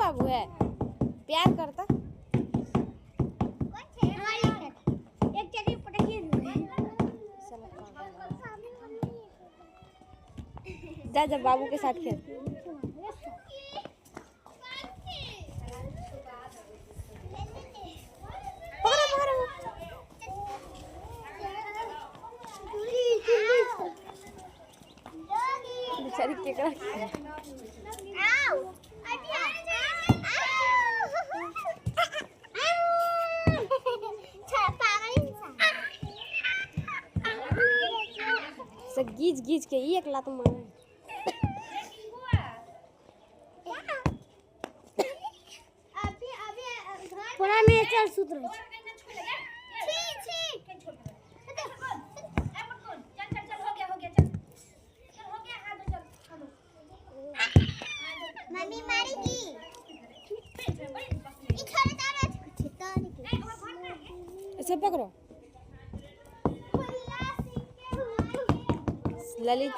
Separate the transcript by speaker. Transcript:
Speaker 1: बाबू है प्यार करता जा जा बाबू के साथ खेल। बेचारी केकड़ा से गीज गीज के एक लात मारे।
Speaker 2: पूरा नेचर सुत रही मम्मी मारेगी
Speaker 1: ऐसे पकड़ो ललित